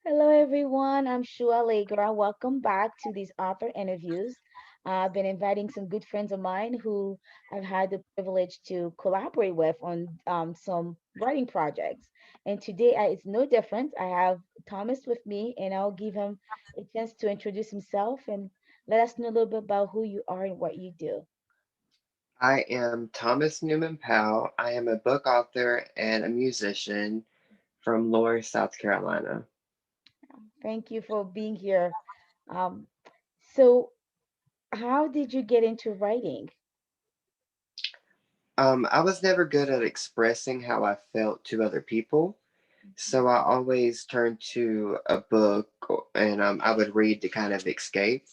Hello, everyone. I'm Shua Allegra. Welcome back to these author interviews. I've been inviting some good friends of mine who I've had the privilege to collaborate with on some writing projects. And today it's no different. I have Thomas with me, and I'll give him a chance to introduce himself and let us know a little bit about who you are and what you do. I am Thomas Newman Powell. I am a book author and a musician from Loris, South Carolina. Thank you for being here. Um, so, how did you get into writing? I was never good at expressing how I felt to other people, so I always turned to a book and I would read to kind of escape.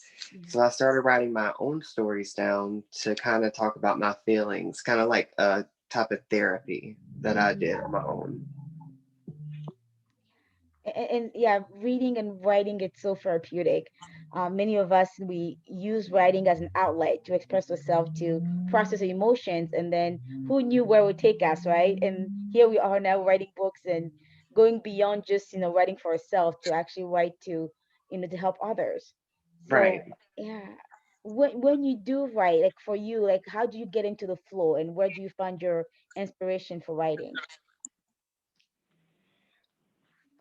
So I started writing my own stories down to kind of talk about my feelings, kind of like a type of therapy that I did Mhm. on my own. And yeah, reading and writing, it's so therapeutic. Many of us, we use writing as an outlet to express ourselves, to process our emotions, and then who knew where it would take us, right? And here we are now writing books and going beyond just writing for ourselves to actually write to to help others. Right. So yeah, when you do write, like for you, like how do you get into the flow, and where do you find your inspiration for writing?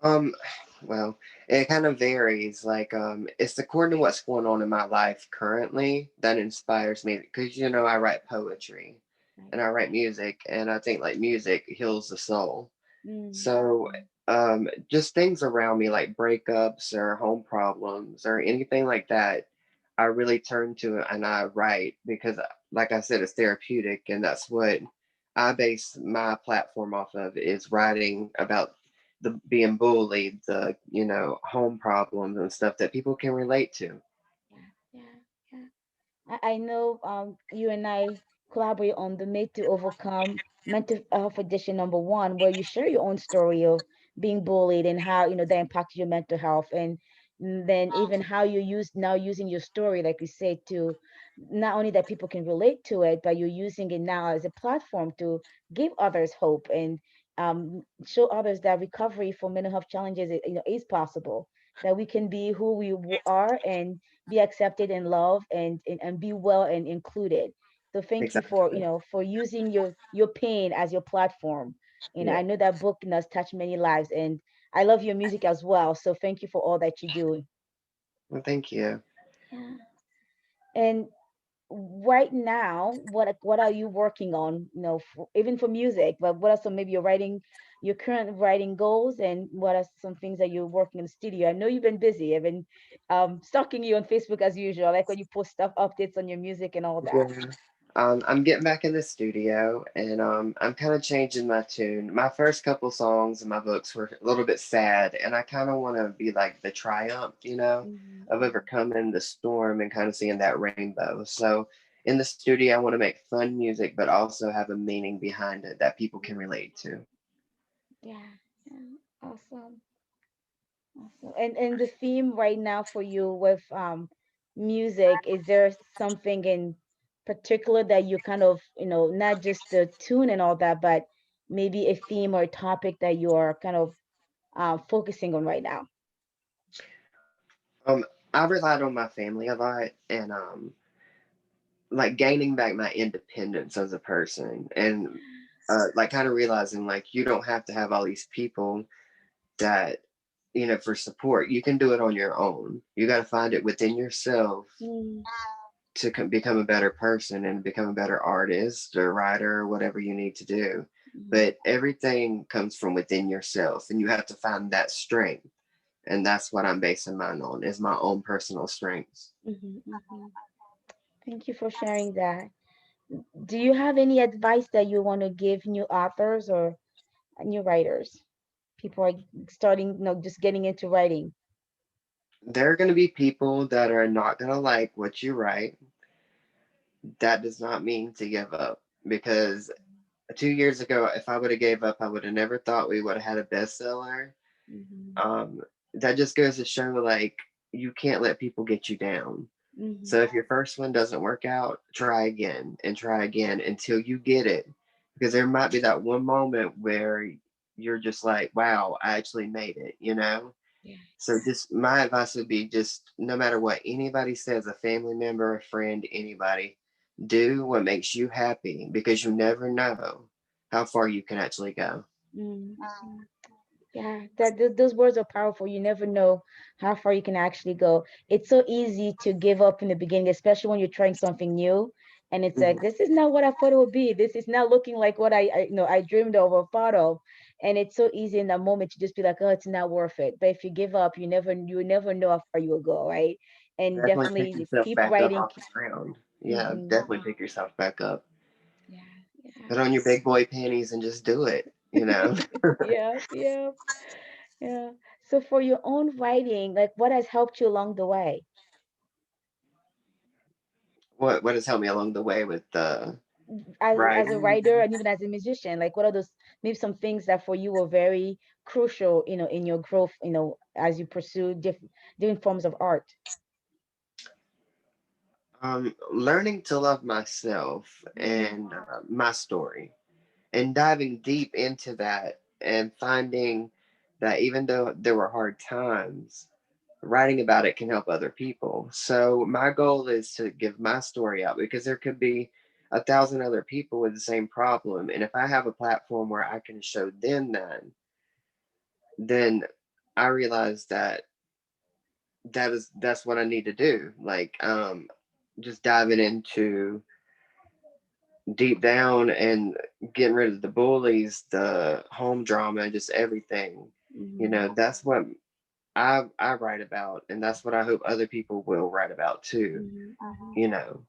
Um, well, it kind of varies. It's according to what's going on in my life currently that inspires me. Because, I write poetry Right. and I write music, and I think like music heals the soul. Mm. So, just things around me like breakups or home problems or anything like that, I really turn to it and I write because, like I said, it's therapeutic, and that's what I base my platform off of is writing about the being bullied, the home problems and stuff that people can relate to. Yeah, yeah, yeah. I know you and I collaborate on the Made to Overcome Mental Health Edition #1, where you share your own story of being bullied and how that impacted your mental health, and then even how you use now using your story, like you said, to not only that people can relate to it, but you're using it now as a platform to give others hope and show others that recovery for mental health challenges is possible, that we can be who we are and be accepted and loved and be well and included. So thank you for Exactly. for using your pain as your platform. Yeah. I know that book has touched many lives, and I love your music as well, so thank you for all that you do. Well, thank you. Yeah. And right now, what are you working on, even for music, but what are some, maybe your current writing goals, and what are some things that you're working in the studio? I know you've been busy. I've been stalking you on Facebook as usual, like when you post stuff, updates on your music and all that. Yeah. I'm getting back in the studio and I'm kind of changing my tune. My first couple songs in my books were a little bit sad, and I kind of want to be like the triumph, Mhm, of mhm. overcoming the storm and kind of seeing that rainbow. So in the studio, I want to make fun music, but also have a meaning behind it that people can relate to. Yeah, yeah, awesome, awesome. And the theme right now for you with music, is there something in particular that you kind of, not just the tune and all that, but maybe a theme or a topic that you are kind of focusing on right now? Um, I relied on my family a lot, and like gaining back my independence as a person, and like kind of realizing like you don't have to have all these people that for support. You can do it on your own. You got to find it within yourself Mm, to become a better person and become a better artist or writer or whatever you need to do. mm, But everything comes from within yourself, and you have to find that strength. And that's what I'm basing mine on is my own personal strengths. mhm, mhm. Thank you for sharing that. Do you have any advice that you want to give new authors or new writers? People are starting, just getting into writing. There are going to be people that are not going to like what you write. That does not mean to give up, because 2 years ago, if I would have gave up, I would have never thought we would have had a bestseller. Mhm, Um, that just goes to show like you can't let people get you down. So mhm, if your first one doesn't work out, try again and try again until you get it. Because there might be that one moment where you're just like, wow, I actually made it, Yeah. So just my advice would be just no matter what anybody says, a family member, a friend, anybody, do what makes you happy because you never know how far you can actually go. Mm. Mm. Yeah, those words are powerful. You never know how far you can actually go. It's so easy to give up in the beginning, especially when you're trying something new, and it's like, Mhm. this is not what I thought it would be. This is not looking like what I dreamed of or thought of. And it's so easy in that moment to just be like, oh, it's not worth it. But if you give up, you never know how far you will go, right? And Definitely pick definitely yourself keep back up writing. off the ground. Yeah, Mm-hmm. definitely pick yourself back up. Yeah, yeah. Put on your big boy panties and just do it, you know? Yeah, yeah, yeah. So for your own writing, like what has helped you along the way? What has helped me along the way with As a writing? writer and even as a musician, like what are those maybe some things that for you were very crucial, in your growth, as you pursue different forms of art? Learning to love myself Mm, and my story, and diving deep into that and finding that even though there were hard times, writing about it can help other people. So my goal is to give my story out because there could be 1,000 other people with the same problem. And if I have a platform where I can show them that, then I realize that that's what I need to do. Like just diving into deep down and getting rid of the bullies, the home drama, just everything. You mm, know, that's what I write about, and that's what I hope other people will write about too. mm, mm, You know,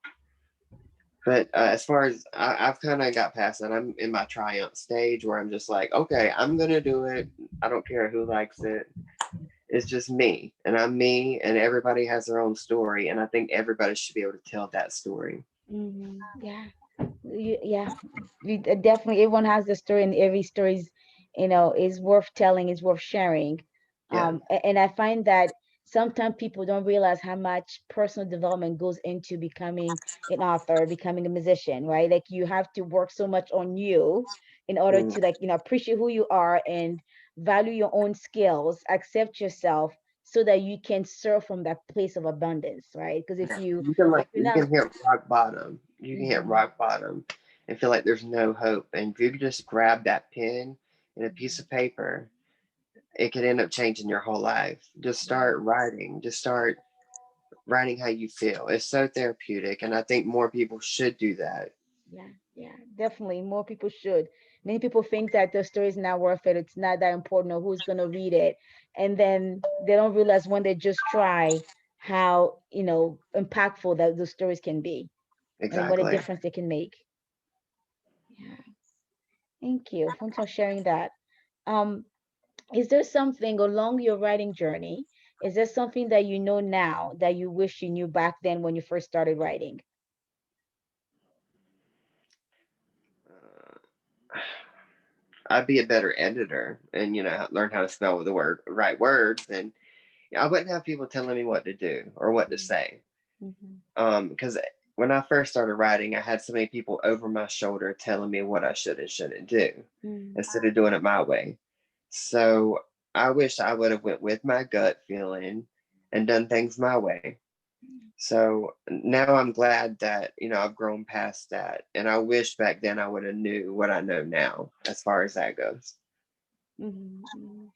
but as far as I've kind of got past that, I'm in my triumph stage where I'm just like, okay, I'm gonna do it. I don't care who likes it. It's just me, and I'm me, and everybody has their own story, and I think everybody should be able to tell that story. yeah. Yeah, definitely everyone has a story, and every story is worth telling, is worth sharing. Yeah. And I find that sometimes people don't realize how much personal development goes into becoming an author, becoming a musician, right? Like you have to work so much on you in order Mm. to, like, appreciate who you are and value your own skills, accept yourself, so that you can serve from that place of abundance, right? Because if you You can if like you're you not. can hit rock bottom. You can hit Mhm, rock bottom and feel like there's no hope. And if you could just grab that pen and a piece mhm, of paper, it could end up changing your whole life. Just yeah. start writing. Just start writing how you feel. It's so therapeutic, and I think more people should do that. Yeah, yeah, definitely. More people should. Many people think that the story is not worth it. It's not that important, or who's going to read it. And then they don't realize when they just try how, impactful that those stories can be and what a Exactly. difference they can make. Yeah. Thank you. Thanks for sharing that. Um, is there something along your writing journey? Is there something that you know now that you wish you knew back then when you first started writing? Uh, I'd be a better editor and learn how to spell the right words, and I wouldn't have people telling me what to do or what to say. Mm-hmm. Because when I first started writing, I had so many people over my shoulder telling me what I should and shouldn't do Mm-hmm. instead of doing it my way. So I wish I would have went with my gut feeling and done things my way. So now I'm glad that I've grown past that, and I wish back then I would have knew what I know now as far as that goes. Mm-hmm.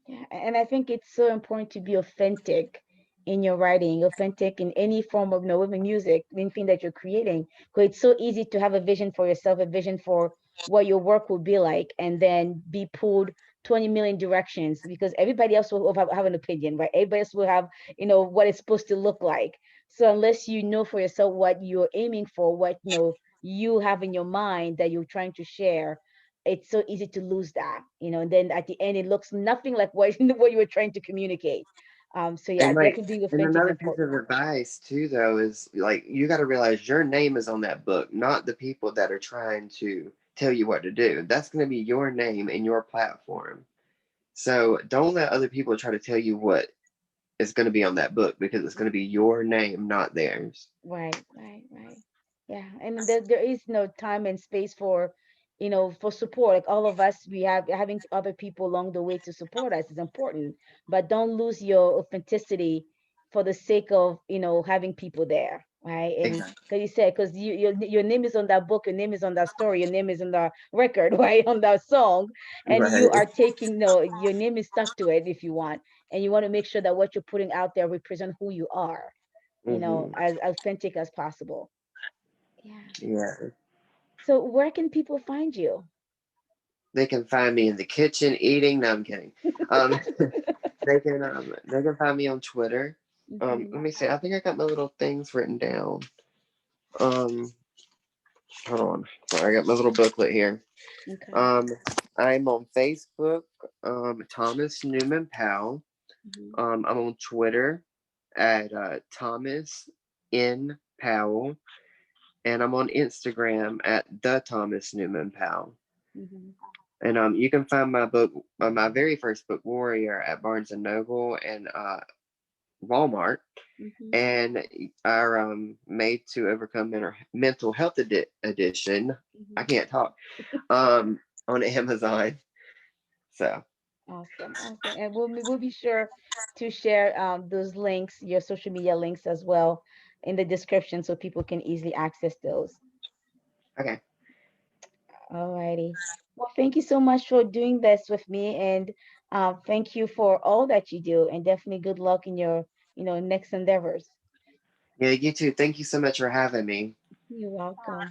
Yeah, and I think it's so important to be authentic in your writing, authentic in any form of, even music, anything that you're creating. Because it's so easy to have a vision for yourself, a vision for what your work will be like, and then be pulled 20 million directions because everybody else will have an opinion, right? Everybody else will have, what it's supposed to look like. So unless you know for yourself what you're aiming for, what you have in your mind that you're trying to share, it's so easy to lose that, and then at the end it looks nothing like what what you were trying to communicate. So yeah, And like, definitely being and authentic is another piece important. of advice too, though, is like you got to realize your name is on that book, not the people that are trying to tell you what to do. That's going to be your name and your platform. So don't let other people try to tell you what is going to be on that book because it's going to be your name, not theirs. Right, right, right. Yeah, and there is no time and space for for support. Like all of us, we have having other people along the way to support us is important, but don't lose your authenticity for the sake of having people there, right? And Exactly. because you said, because your name is on that book, your name is on that story, your name is on the record, right, on that song, and you Right. are taking no, your name is stuck to it if you want, and you want to make sure that what you're putting out there represent who you are, Hmm. as authentic as possible. Yeah. Yeah. So where can people find you? They can find me in the kitchen eating. No, I'm kidding. Um, they can find me on Twitter. Let Hmm. me see. I think I got my little things written down. Um, hold on. Sorry, I got my little booklet here. Okay. Um, I'm on Facebook. Thomas Newman Powell. Hmm. I'm on Twitter at Thomas N Powell, and I'm on Instagram at the Thomas Newman Powell. Hmm. And you can find my book, my very first book, Warrior, at Barnes and Noble and Walmart. Hmm. And our Made to Overcome Mental Health edition. I Hmm. can't talk. On Amazon. So Awesome, awesome. And we'll be sure to share those links, your social media links as well, in the description so people can easily access those. okay, Alrighty. Well, thank you so much for doing this with me, and thank you for all that you do, and definitely good luck in your, next endeavors. yeah, you too. Thank you so much for having me. You're welcome.